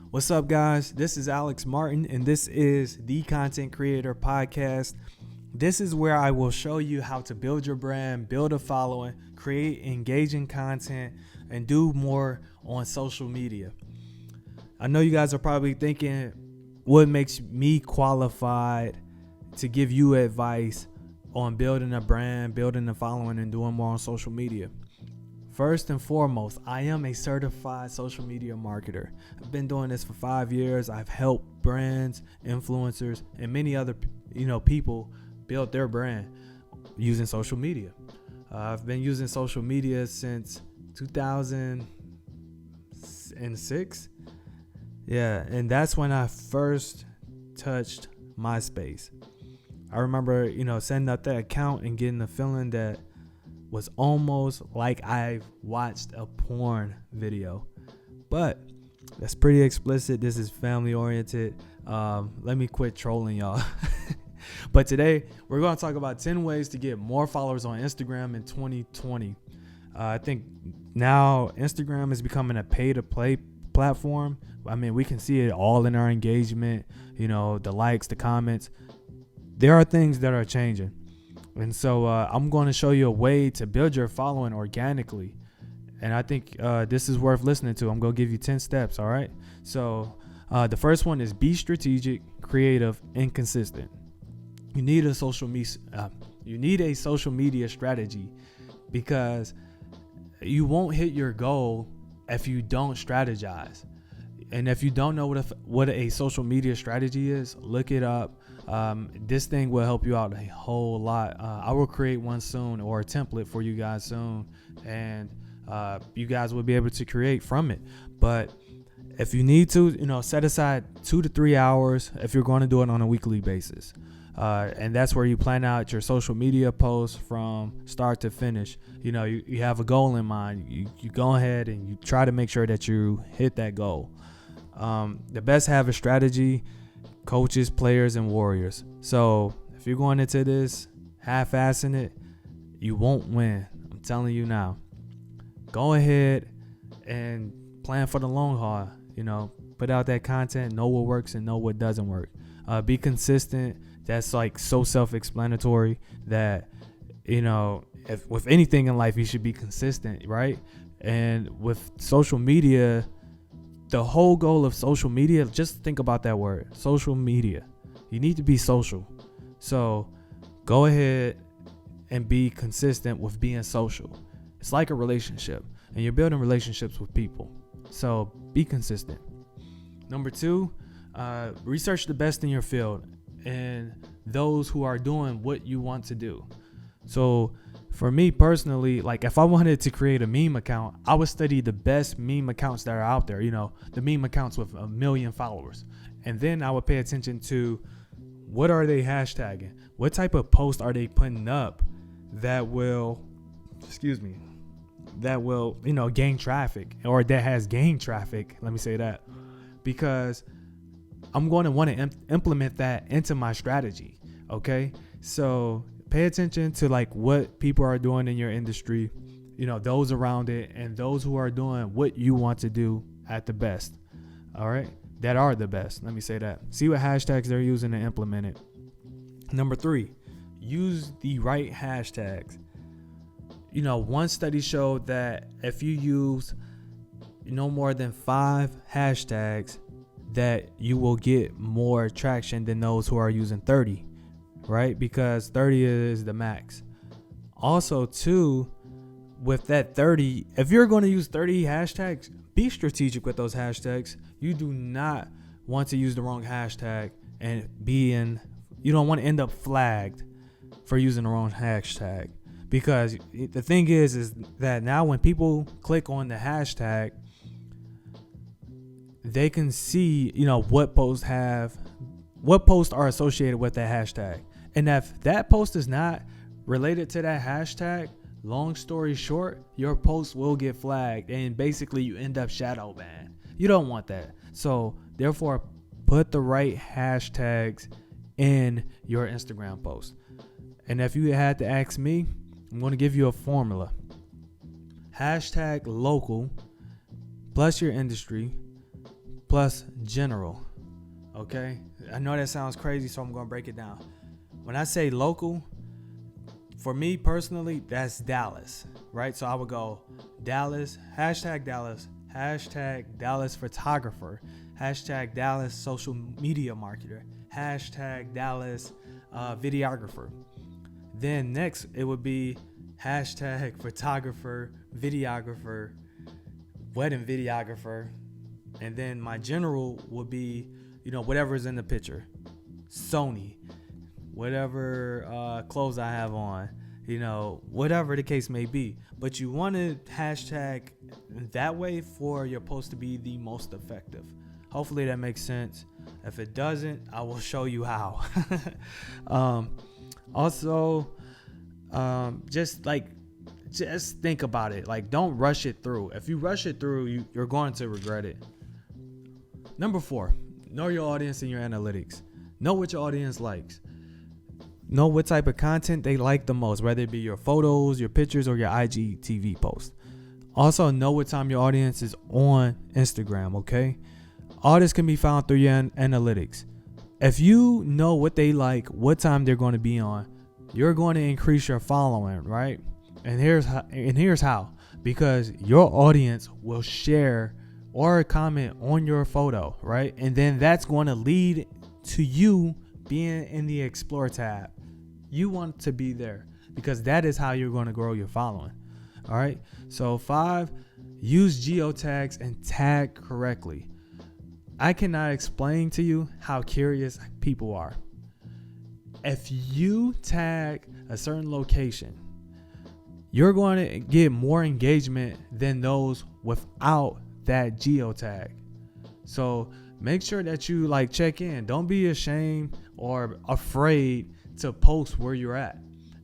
What's up, guys? This is Alex Martin, and this is the Content Creator Podcast. This is where I will show you how to build your brand, build a following, create engaging content, and do more on social media. I know you guys are probably thinking, what makes me qualified to give you advice on building a brand, building a following, and doing more on social media? First and foremost, I am a certified social media marketer. I've been doing this for 5 years. I've helped brands, influencers, and many other people build their brand using social media. I've been using social media since 2006. Yeah, and that's when I first touched MySpace. I remember, setting up that account and getting the feeling that was almost like I watched a porn video. But that's pretty explicit. This is family oriented. Let me quit trolling y'all. But today we're going to talk about 10 ways to get more followers on Instagram in 2020. I think now Instagram is becoming a pay to play platform. I mean, we can see it all in our engagement, the likes, the comments. There are things that are changing. And so I'm going to show you a way to build your following organically. And I think this is worth listening to. I'm going to give you 10 steps. All right. So the first one is be strategic, creative, and consistent. You need a social media strategy, because you won't hit your goal if you don't strategize. And if you don't know what a social media strategy is, look it up. This thing will help you out a whole lot. I will create one soon, or a template for you guys soon, and you guys will be able to create from it. But if you need to, set aside 2 to 3 hours if you're going to do it on a weekly basis. And that's where you plan out your social media posts from start to finish. You have a goal in mind. You go ahead and you try to make sure that you hit that goal. The best have a strategy: coaches, players, and warriors. So if you're going into this half-assing it, you won't win. I'm telling you now. Go ahead and plan for the long haul. Put out that content, know what works and know what doesn't work. Be consistent. That's like so self-explanatory that, if with anything in life, you should be consistent, right? And with social media, the whole goal of social media, just think about that word, social media. You need to be social. So go ahead and be consistent with being social. It's like a relationship, and you're building relationships with people. So be consistent. Number 2, research the best in your field and those who are doing what you want to do. So for me personally, like if I wanted to create a meme account, I would study the best meme accounts that are out there, the meme accounts with 1 million followers. And then I would pay attention to what are they hashtagging? What type of post are they putting up that will, gain traffic, or that has gained traffic. Let me say that, because I'm going to want to implement that into my strategy. Okay. So pay attention to like what people are doing in your industry, those around it, and those who are doing what you want to do at the best. All right. That are the best. Let me say that. See what hashtags they're using to implement it. Number 3, use the right hashtags. One study showed that if you use no more than 5 hashtags, that you will get more traction than those who are using 30, right? Because 30 is the max. Also, too, with that 30, if you're going to use 30 hashtags, be strategic with those hashtags. You do not want to use the wrong hashtag and you don't want to end up flagged for using the wrong hashtag. Because the thing is that now when people click on the hashtag, they can see, what posts are associated with that hashtag. And if that post is not related to that hashtag, long story short, your post will get flagged, and basically you end up shadow banned. You don't want that. So therefore, put the right hashtags in your Instagram post. And if you had to ask me, I'm going to give you a formula. Hashtag local plus your industry plus general. Okay, I know that sounds crazy, so I'm going to break it down. When I say local, for me personally, that's Dallas, right? So I would go Dallas, hashtag Dallas photographer, hashtag Dallas social media marketer, hashtag Dallas videographer. Then next, it would be hashtag photographer, videographer, wedding videographer. And then my general would be, whatever's in the picture. Sony, whatever clothes I have on, whatever the case may be. But you want to hashtag that way for your post to be the most effective. Hopefully that makes sense. If it doesn't, I will show you how. Also, just think about it. Like, don't rush it through. If you rush it through, you're going to regret it. Number 4, know your audience and your analytics. Know what your audience likes. Know what type of content they like the most, whether it be your photos, your pictures, or your IGTV posts. Also, know what time your audience is on Instagram, okay? All this can be found through your analytics. If you know what they like, what time they're going to be on, you're going to increase your following, right? And here's how. Because your audience will share or comment on your photo, right? And then that's going to lead to you being in the Explore tab. You want to be there because that is how you're going to grow your following. All right. So 5, use GEOTAGs and tag correctly. I cannot explain to you how curious people are. If you tag a certain location, you're going to get more engagement than those without that geotag. So make sure that you check in. Don't be ashamed or afraid to post where you're at.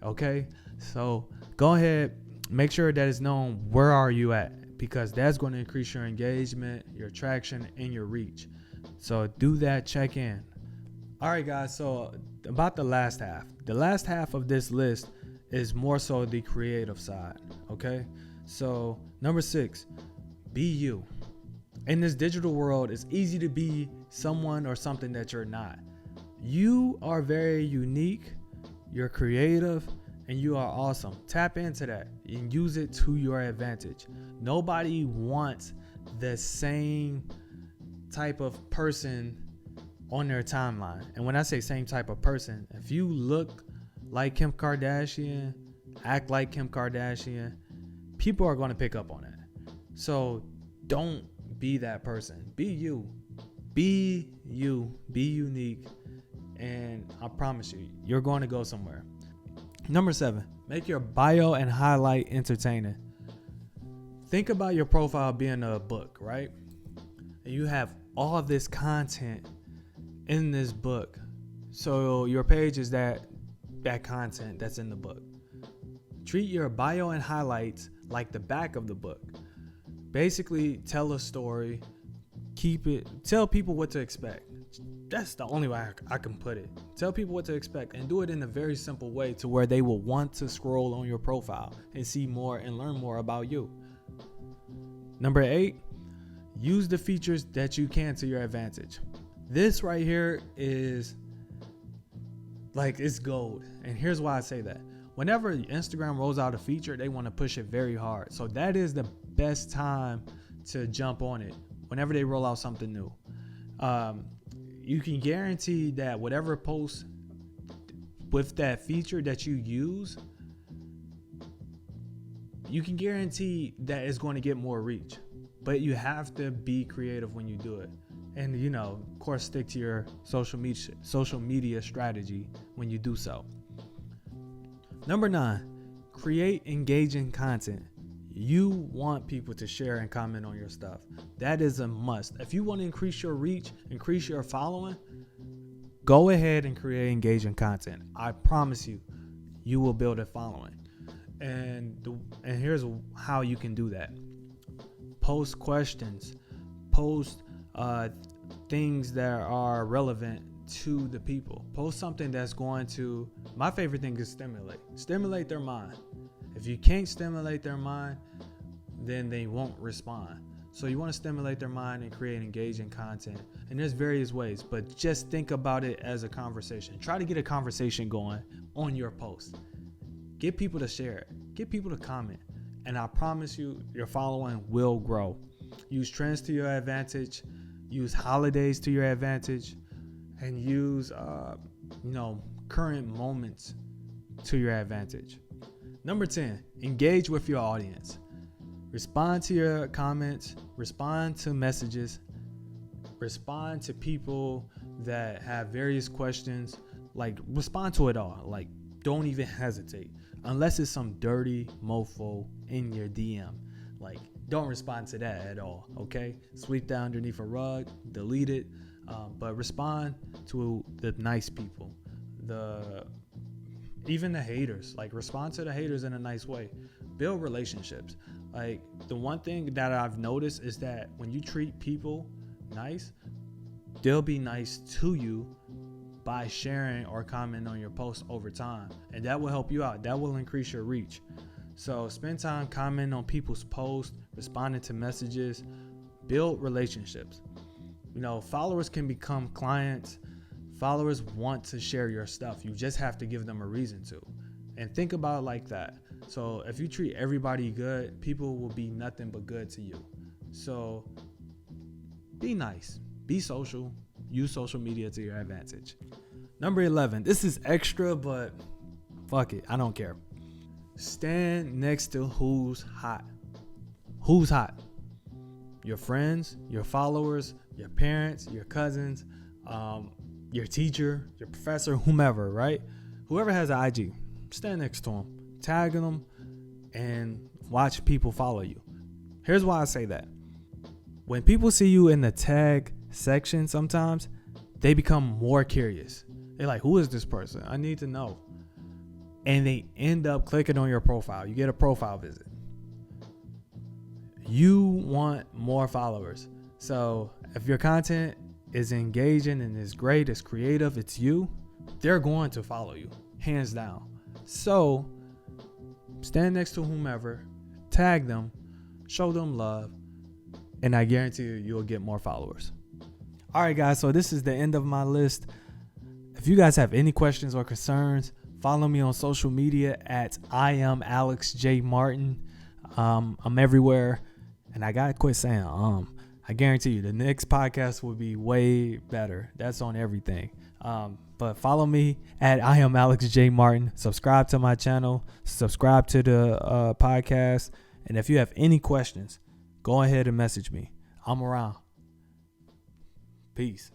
Okay. So go ahead, make sure that it's known where are you at, because that's going to increase your engagement, your traction, and your reach. So do that, check in. All right, guys. So about the last half of this list is more so the creative side. Okay. So number 6, be you. In this digital world, it's easy to be someone or something that you're not. You are very unique, you're creative, and you are awesome. Tap into that and use it to your advantage. Nobody wants the same type of person on their timeline. And when I say same type of person, if you look like Kim Kardashian, act like Kim Kardashian, people are going to pick up on it. So don't be that person. Be you. Be you. Be unique. And I promise you, you're going to go somewhere. Number 7, make your bio and highlight entertaining. Think about your profile being a book, right? And you have all of this content in this book. So your page is that content that's in the book. Treat your bio and highlights like the back of the book. Basically, tell a story, tell people what to expect. That's the only way I can put it. Tell people what to expect and do it in a very simple way to where they will want to scroll on your profile and see more and learn more about you. Number 8, use the features that you can to your advantage. This right here is it's gold. And here's why I say that. Whenever Instagram rolls out a feature, they want to push it very hard. So that is the best time to jump on it whenever they roll out something new. You can guarantee that whatever post with that feature that you use, you can guarantee that it's going to get more reach. But you have to be creative when you do it. And, of course, stick to your social media strategy when you do so. Number 9, create engaging content. You want people to share and comment on your stuff. That is a must. If you want to increase your reach, increase your following, go ahead and create engaging content. I promise you, you will build a following. And here's how you can do that. Post questions. Post things that are relevant to the people. Post something that's going to, my favorite thing is stimulate their mind. If you can't stimulate their mind, then they won't respond. So you want to stimulate their mind and create engaging content. And there's various ways, but just think about it as a conversation. Try to get a conversation going on your post. Get people to share it. Get people to comment. And I promise you, your following will grow. Use trends to your advantage. Use holidays to your advantage. And use, current moments to your advantage. Number 10, engage with your audience. Respond to your comments, respond to messages, respond to people that have various questions. Like, respond to it all. Like, don't even hesitate. Unless it's some dirty mofo in your DM. Like, don't respond to that at all, okay? Sweep that underneath a rug, delete it, but respond to the nice people. Even the haters. Like, respond to the haters in a nice way. Build relationships. Like, the one thing that I've noticed is that when you treat people nice, they'll be nice to you by sharing or commenting on your posts over time. And that will help you out. That will increase your reach. So spend time commenting on people's posts, responding to messages, build relationships. Followers can become clients. Followers want to share your stuff. You just have to give them a reason to. And think about it like that. So if you treat everybody good, people will be nothing but good to you. So be nice, be social, use social media to your advantage. Number 11, this is extra, but fuck it, I don't care. Stand next to who's hot. Who's hot? Your friends, your followers, your parents, your cousins, your teacher, your professor, whomever, right? Whoever has an IG, stand next to them. Tag them and watch people follow you. Here's why I say that. When people see you in the tag section, sometimes they become more curious. They're like, who is this person? I need to know. And they end up clicking on your profile. You get a profile visit. You want more followers. So if your content is engaging and is great, it's creative, it's you, they're going to follow you, hands down. So stand next to whomever, tag them, show them love, and I guarantee you'll get more followers. All right, guys, so this is the end of my list. If you guys have any questions or concerns, follow me on social media at I am Alex J. Martin. I'm everywhere, and I gotta quit saying I guarantee you the next podcast will be way better. That's on everything. But follow me at I am Alex J. Martin. Subscribe to my channel. Subscribe to the podcast. And if you have any questions, go ahead and message me. I'm around. Peace.